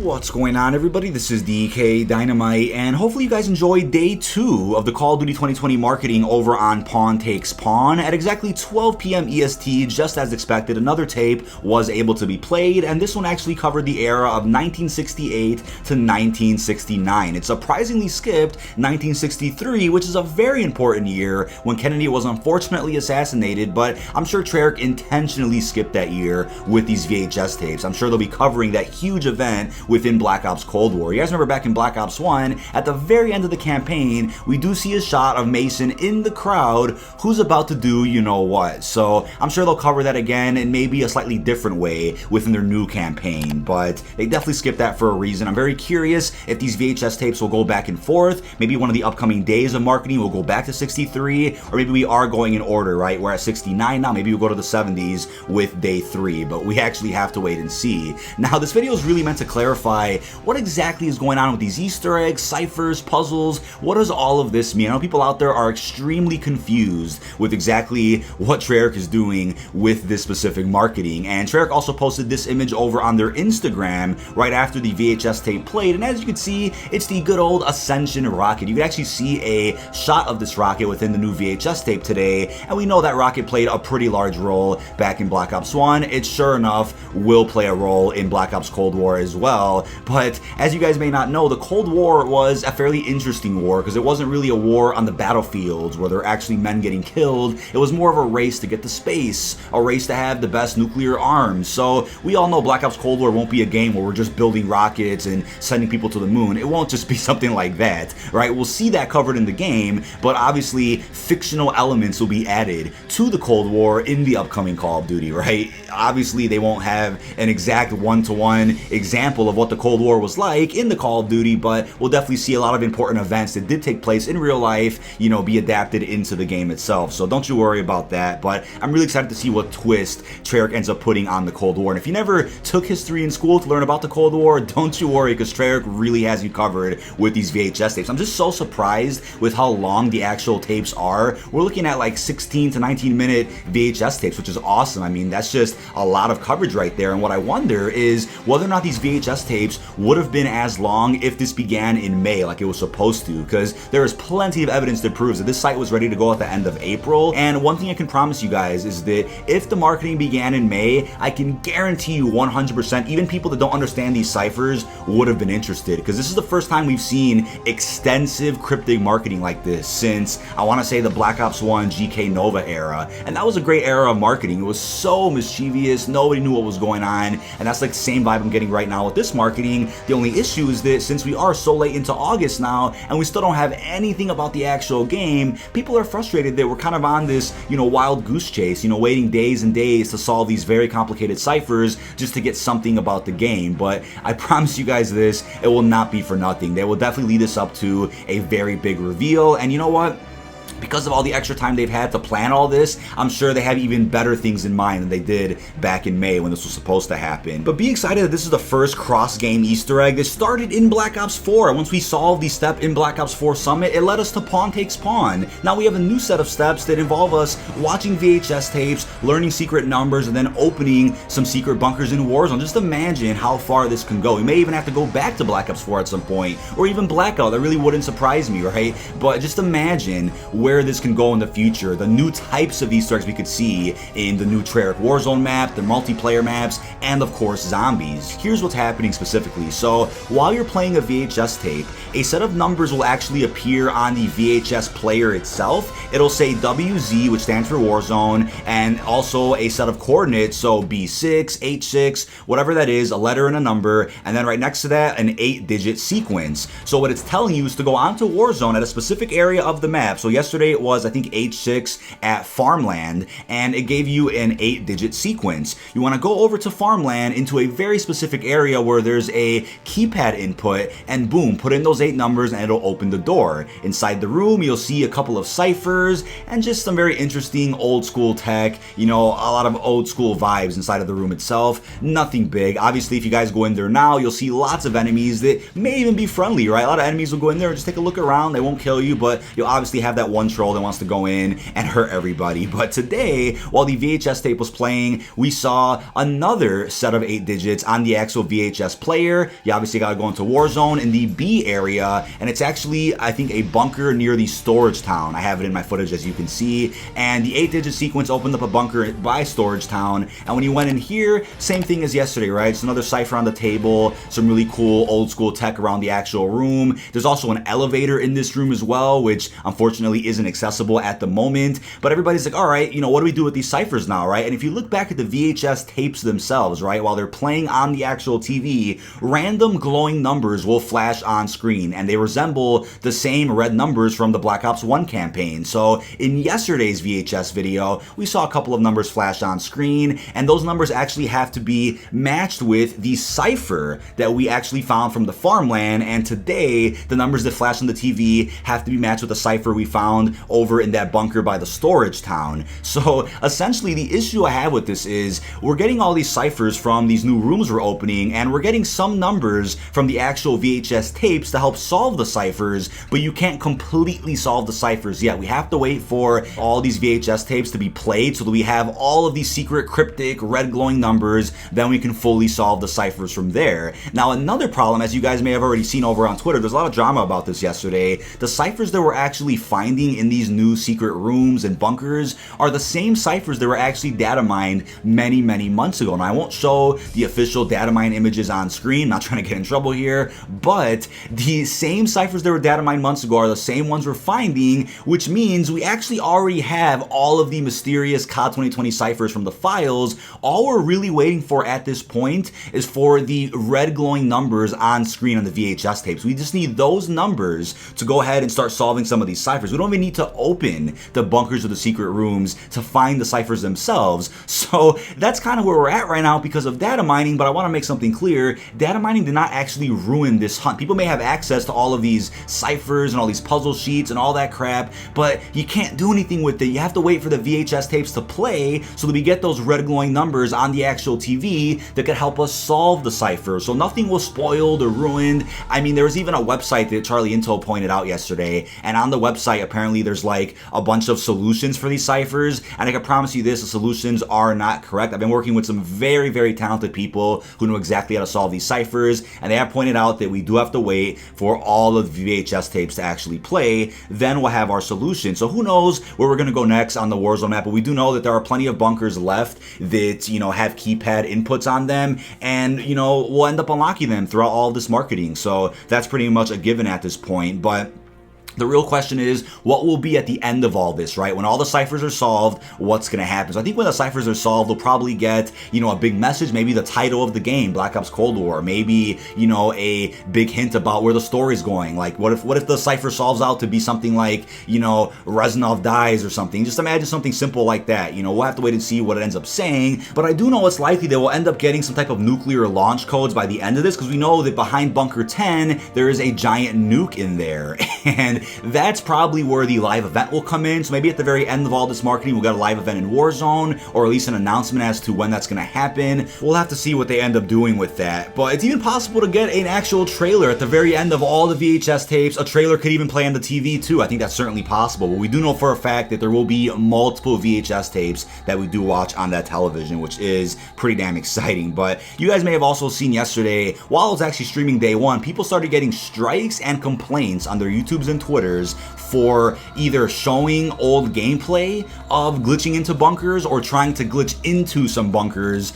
What's going on, everybody? This is dkdynamite, and hopefully you guys enjoyed day 2 of the Call of Duty 2020 marketing over on Pawn Takes Pawn. At exactly 12 p.m. EST, just as expected, another tape was able to be played, and this one actually covered the era of 1968 to 1969. It surprisingly skipped 1963, which is a very important year when Kennedy was unfortunately assassinated, but I'm sure Treyarch intentionally skipped that year with these VHS tapes. I'm sure they'll be covering that huge event within Black Ops Cold War. You guys remember back in Black Ops 1, at the very end of the campaign, we do see a shot of Mason in the crowd who's about to do you know what. So I'm sure they'll cover that again in maybe a slightly different way within their new campaign, but they definitely skipped that for a reason. I'm very curious if these VHS tapes will go back and forth. Maybe one of the upcoming days of marketing will go back to 63, or maybe we are going in order, right? We're at 69 now, maybe we'll go to the 70s with day 3, but we actually have to wait and see. Now, this video is really meant to clarify what exactly is going on with these Easter eggs, ciphers, puzzles. What does all of this mean? I know people out there are extremely confused with exactly what Treyarch is doing with this specific marketing, and Treyarch also posted this image over on their Instagram right after the VHS tape played, and as you can see, it's the good old Ascension rocket. You can actually see a shot of this rocket within the new VHS tape today, and we know that rocket played a pretty large role back in Black Ops 1. It sure enough will play a role in Black Ops Cold War as well, but as you guys may not know, the Cold War was a fairly interesting war because it wasn't really a war on the battlefields where there were actually men getting killed. It was more of a race to get to space, a race to have the best nuclear arms. So we all know Black Ops Cold War won't be a game where we're just building rockets and sending people to the moon. It won't just be something like that, right? We'll see that covered in the game, but obviously fictional elements will be added to the Cold War in the upcoming Call of Duty, right? Obviously they won't have an exact one-to-one example of what the Cold War was like in the Call of Duty, but we'll definitely see a lot of important events that did take place in real life, you know, be adapted into the game itself. So don't you worry about that, but I'm really excited to see what twist Treyarch ends up putting on the Cold War. And if you never took history in school to learn about the Cold War, don't you worry, because Treyarch really has you covered with these VHS tapes. I'm just so surprised with how long the actual tapes are. We're looking at like 16 to 19 minute VHS tapes, which is awesome. I mean, that's just a lot of coverage right there, and what I wonder is whether or not these VHS tapes would have been as long if this began in May like it was supposed to, because there is plenty of evidence that proves that this site was ready to go at the end of April. And one thing I can promise you guys is that if the marketing began in May, I can guarantee you 100% even people that don't understand these ciphers would have been interested, because this is the first time we've seen extensive cryptic marketing like this since, I want to say, the Black Ops 1 GK Nova era, and that was a great era of marketing. It was so mischievous, nobody knew what was going on, and that's like the same vibe I'm getting right now with this marketing. The only issue is that since we are so late into August now and we still don't have anything about the actual game, people are frustrated that we're kind of on this, you know, wild goose chase, you know, waiting days and days to solve these very complicated ciphers just to get something about the game. But I promise you guys this, it will not be for nothing. They will definitely lead us up to a very big reveal, and you know what? Because of all the extra time they've had to plan all this, I'm sure they have even better things in mind than they did back in May when this was supposed to happen. But be excited that this is the first cross-game Easter egg that started in Black Ops 4. Once we solved the step in Black Ops 4 Summit, it led us to Pawn Takes Pawn. Now we have a new set of steps that involve us watching VHS tapes, learning secret numbers, and then opening some secret bunkers in Warzone. Just imagine how far this can go. We may even have to go back to Black Ops 4 at some point, or even Blackout. That really wouldn't surprise me, right? But just imagine where this can go in the future, the new types of Easter eggs we could see in the new Treyarch Warzone map, the multiplayer maps, and of course zombies. Here's what's happening specifically. So while you're playing a VHS tape, a set of numbers will actually appear on the VHS player itself. It'll say WZ, which stands for Warzone, and also a set of coordinates, so B6, H6, whatever that is, a letter and a number, and then right next to that, an 8-digit sequence. So what it's telling you is to go onto Warzone at a specific area of the map. So yesterday it was, I think, H6 at Farmland, and it gave you an 8-digit sequence. You want to go over to Farmland into a very specific area where there's a keypad input, and boom, put in those 8 numbers and it'll open the door. Inside the room, you'll see a couple of ciphers and just some very interesting old school tech, you know, a lot of old school vibes inside of the room itself. Nothing big. Obviously, if you guys go in there now, you'll see lots of enemies that may even be friendly, right? A lot of enemies will go in there and just take a look around. They won't kill you, but you'll obviously have that one control that wants to go in and hurt everybody. But today, while the VHS tape was playing, we saw another set of 8 digits on the actual VHS player. You obviously got to go into Warzone in the B area, and it's actually, I think, a bunker near the storage town. I have it in my footage, as you can see, and the 8-digit sequence opened up a bunker by storage town, and when you went in here, same thing as yesterday, right? It's another cipher on the table, some really cool old school tech around the actual room. There's also an elevator in this room as well, which unfortunately isn't accessible at the moment, but everybody's like, all right, what do we do with these ciphers now, right? And if you look back at the VHS tapes themselves, right, while they're playing on the actual TV, random glowing numbers will flash on screen, and they resemble the same red numbers from the Black Ops 1 campaign. So in yesterday's VHS video, we saw a couple of numbers flash on screen, and those numbers actually have to be matched with the cipher that we actually found from the farmland, and today, the numbers that flash on the TV have to be matched with the cipher we found over in that bunker by the storage town. So essentially, the issue I have with this is we're getting all these ciphers from these new rooms we're opening, and we're getting some numbers from the actual VHS tapes to help solve the ciphers, but you can't completely solve the ciphers yet. We have to wait for all these VHS tapes to be played so that we have all of these secret cryptic red glowing numbers, then we can fully solve the ciphers from there. Now, another problem, as you guys may have already seen over on Twitter, there's a lot of drama about this yesterday. The ciphers that we're actually finding in these new secret rooms and bunkers are the same ciphers that were actually data mined many months ago. Now, I won't show the official data mine images on screen, not trying to get in trouble here, but the same ciphers that were data mined months ago are the same ones we're finding, which means we actually already have all of the mysterious COD 2020 ciphers from the files. All we're really waiting for at this point is for the red glowing numbers on screen on the VHS tapes. We just need those numbers to go ahead and start solving some of these ciphers. We don't even need to open the bunkers or the secret rooms to find the ciphers themselves. So that's kind of where we're at right now because of data mining, but I want to make something clear. Data mining did not actually ruin this hunt. People may have access to all of these ciphers and all these puzzle sheets and all that crap, but you can't do anything with it. You have to wait for the VHS tapes to play so that we get those red glowing numbers on the actual TV that could help us solve the cipher. So nothing was spoiled or ruined. I mean, there was even a website that Charlie Intel pointed out yesterday, and on the website apparently there's like a bunch of solutions for these ciphers, and I can promise you this, the solutions are not correct. I've been working with some very talented people who know exactly how to solve these ciphers, and they have pointed out that we do have to wait for all of the VHS tapes to actually play, then we'll have our solution. So who knows where we're going to go next on the Warzone map, but we do know that there are plenty of bunkers left that, have keypad inputs on them, and, we'll end up unlocking them throughout all of this marketing. So that's pretty much a given at this point, but the real question is, what will be at the end of all this, right? When all the ciphers are solved, what's going to happen? So I think when the ciphers are solved, we'll probably get, a big message, maybe the title of the game, Black Ops Cold War, maybe, a big hint about where the story's going. Like, what if the cipher solves out to be something like, Reznov dies or something? Just imagine something simple like that. We'll have to wait and see what it ends up saying, but I do know it's likely that we'll end up getting some type of nuclear launch codes by the end of this, because we know that behind Bunker 10, there is a giant nuke in there, and that's probably where the live event will come in. So maybe at the very end of all this marketing, we'll get a live event in Warzone, or at least an announcement as to when that's going to happen. We'll have to see what they end up doing with that. But it's even possible to get an actual trailer at the very end of all the VHS tapes. A trailer could even play on the TV too. I think that's certainly possible. But we do know for a fact that there will be multiple VHS tapes that we do watch on that television, which is pretty damn exciting. But you guys may have also seen yesterday, while I was actually streaming day one, people started getting strikes and complaints on their YouTubes and Twitters for either showing old gameplay of glitching into bunkers or trying to glitch into some bunkers,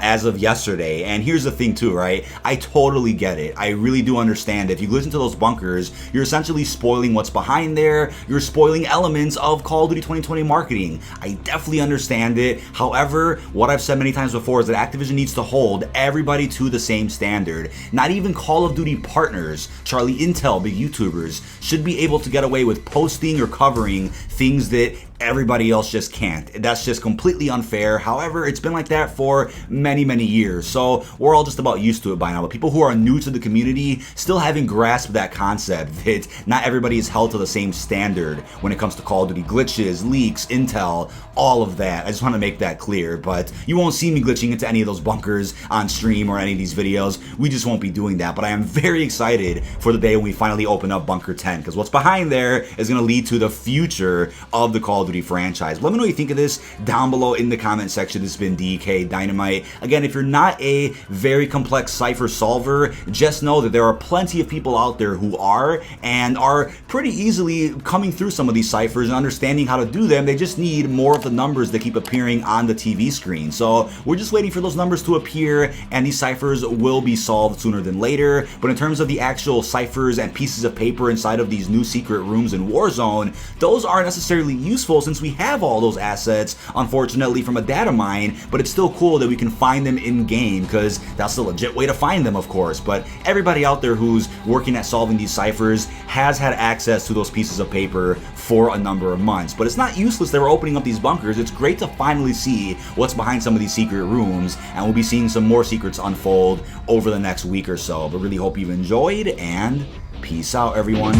as of yesterday. And here's the thing too, right? I totally get it. I really do understand. If you glitch into those bunkers, you're essentially spoiling what's behind there. You're spoiling elements of Call of Duty 2020 marketing. I definitely understand it. However, what I've said many times before is that Activision needs to hold everybody to the same standard. Not even Call of Duty partners, Charlie Intel, big YouTubers, should be able to get away with posting or covering things that everybody else just can't. That's just completely unfair. However, it's been like that for many, many years. So we're all just about used to it by now. But people who are new to the community still haven't grasped that concept that not everybody is held to the same standard when it comes to Call of Duty glitches, leaks, intel, all of that. I just want to make that clear. But you won't see me glitching into any of those bunkers on stream or any of these videos. We just won't be doing that. But I am very excited for the day when we finally open up Bunker 10, because what's behind there is going to lead to the future of the Call of Duty franchise. Let me know what you think of this down below in the comment section. This has been dkdynamite. Again, if you're not a very complex cipher solver, just know that there are plenty of people out there who are, and are pretty easily coming through some of these ciphers and understanding how to do them. They just need more of the numbers that keep appearing on the TV screen. So we're just waiting for those numbers to appear, and these ciphers will be solved sooner than later. But in terms of the actual ciphers and pieces of paper inside of these new secret rooms in Warzone, those aren't necessarily useful since we have all those assets, unfortunately, from a data mine. But it's still cool that we can find them in game, because that's the legit way to find them, of course. But everybody out there who's working at solving these ciphers has had access to those pieces of paper for a number of months. But it's not useless that we're opening up these bunkers. It's great to finally see what's behind some of these secret rooms, and we'll be seeing some more secrets unfold over the next week or so. But really hope you've enjoyed, and peace out, everyone.